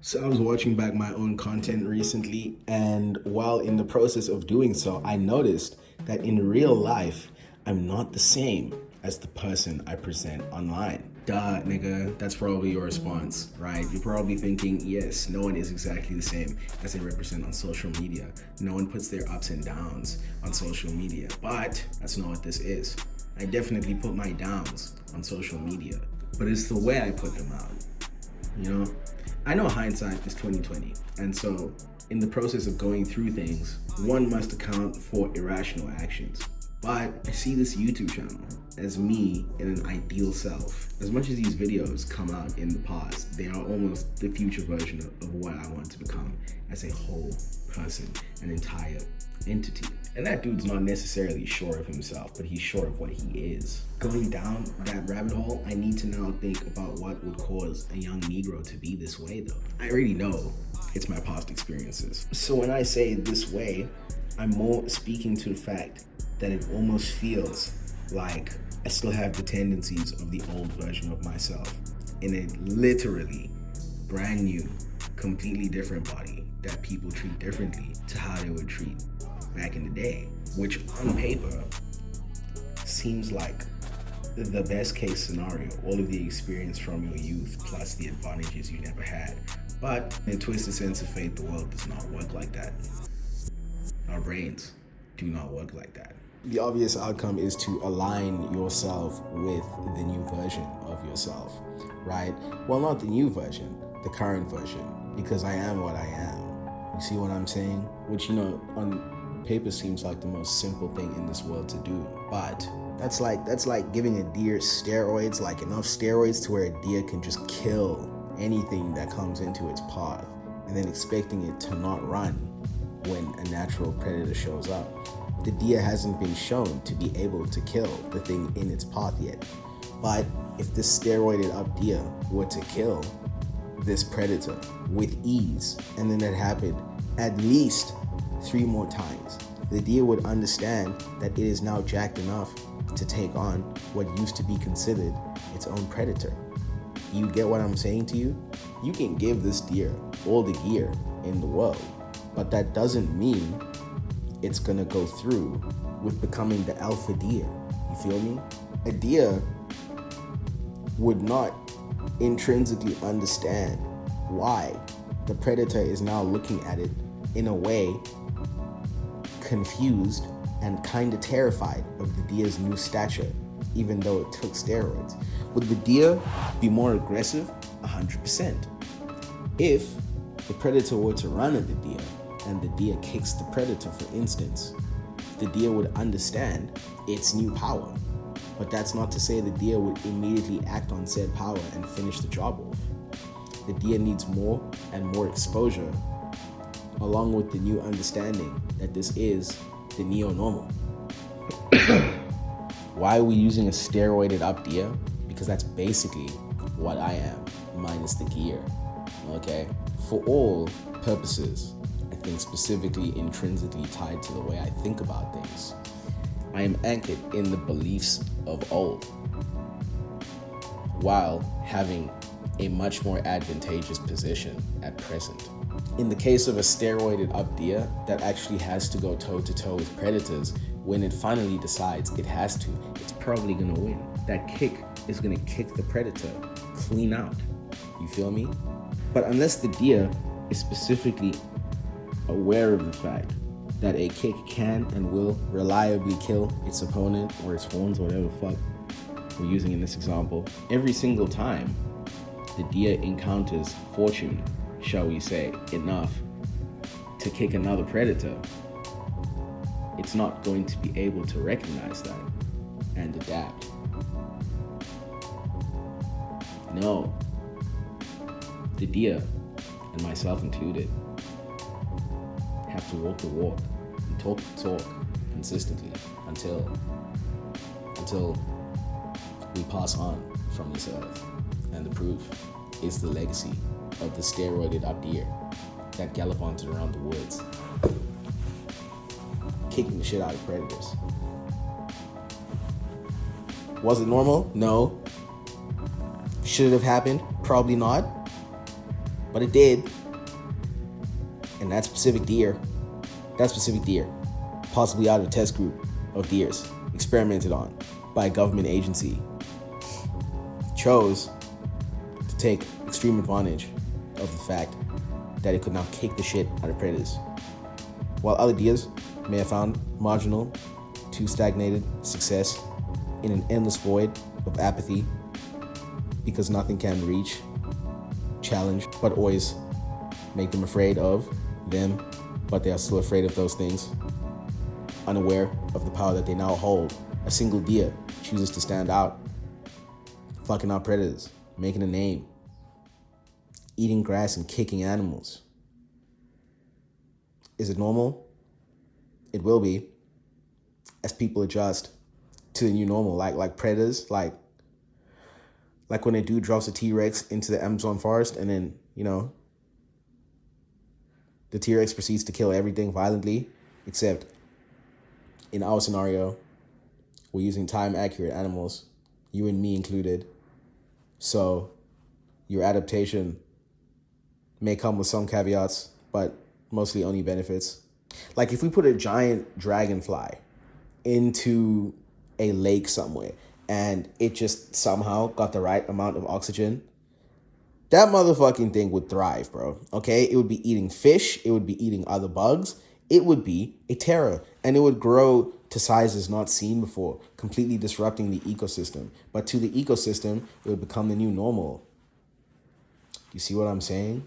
So I was watching back my own content recently, and while in the process of doing so, I noticed that in real life, I'm not the same as the person I present online. Duh, nigga, that's probably your response, right? You're probably thinking, yes, no one is exactly the same as they represent on social media. No one puts their ups and downs on social media, but that's not what this is. I definitely put my downs on social media, but it's the way I put them out. You know, I know hindsight is 2020, and so in the process of going through things, one must account for irrational actions. But I see this YouTube channel as me in an ideal self. As much as these videos come out in the past, they are almost the future version of what I want to become as a whole person, an entire entity. And that dude's not necessarily sure of himself, but he's sure of what he is. Going down that rabbit hole, I need to now think about what would cause a young Negro to be this way, though. I already know it's my past experiences. So when I say this way, I'm more speaking to the fact that it almost feels like I still have the tendencies of the old version of myself in a literally brand new, completely different body that people treat differently to how they would treat back in the day, which on paper seems like the best case scenario, all of the experience from your youth plus the advantages you never had. But in a twisted sense of fate, the world does not work like that. Our brains do not work like that. The obvious outcome is to align yourself with the new version of yourself, right? Well, not the new version, the current version, because I am what I am. You see what I'm saying? Which, on paper seems like the most simple thing in this world to do, but that's like giving a deer steroids, like enough steroids to where a deer can just kill anything that comes into its path, and then expecting it to not run when a natural predator shows up. The deer hasn't been shown to be able to kill the thing in its path yet. But if this steroided up deer were to kill this predator with ease, and then it happened at least 3 more times, the deer would understand that it is now jacked enough to take on what used to be considered its own predator. You get what I'm saying to you? You can give this deer all the gear in the world, but that doesn't mean it's gonna go through with becoming the alpha deer. You feel me? A deer would not intrinsically understand why the predator is now looking at it in a way confused and kind of terrified of the deer's new stature, even though it took steroids. Would the deer be more aggressive? 100%. If the predator were to run at the deer and the deer kicks the predator, for instance, the deer would understand its new power. But that's not to say the deer would immediately act on said power and finish the job off. The deer needs more and more exposure, along with the new understanding that this is the neo-normal. Why are we using a steroided up deer? Because that's basically what I am, minus the gear, okay? For all purposes, I think specifically intrinsically tied to the way I think about things, I am anchored in the beliefs of old, while having a much more advantageous position at present. In the case of a steroided up deer that actually has to go toe-to-toe with predators, when it finally decides it has to, it's probably gonna win. That kick is gonna kick the predator clean out. You feel me? But unless the deer is specifically aware of the fact that a kick can and will reliably kill its opponent or its horns, or whatever the fuck we're using in this example, every single time the deer encounters fortune, shall we say, enough to kick another predator, it's not going to be able to recognize that and adapt. No, the deer, and myself included, have to walk the walk and talk the talk consistently until we pass on from this earth. And the proof is the legacy of the steroided up deer that gallivanted around the woods, kicking the shit out of predators. Was it normal? No. Should it have happened? Probably not. But it did. And that specific deer, possibly out of a test group of deers, experimented on by a government agency, chose to take extreme advantage of the fact that it could now kick the shit out of predators. While other deers may have found marginal to stagnated success in an endless void of apathy because nothing can reach, challenge, but always make them afraid of them, but they are still afraid of those things, unaware of the power that they now hold. A single deer chooses to stand out, fucking out predators, making a name, eating grass and kicking animals. Is it normal? It will be, as people adjust to the new normal, like predators, like when a dude drops a T-Rex into the Amazon forest and then, the T-Rex proceeds to kill everything violently, except in our scenario, we're using time-accurate animals, you and me included. So your adaptation may come with some caveats, but mostly only benefits. Like if we put a giant dragonfly into a lake somewhere and it just somehow got the right amount of oxygen, that motherfucking thing would thrive, bro. Okay? It would be eating fish. It would be eating other bugs. It would be a terror. And it would grow to sizes not seen before, completely disrupting the ecosystem. But to the ecosystem, it would become the new normal. You see what I'm saying?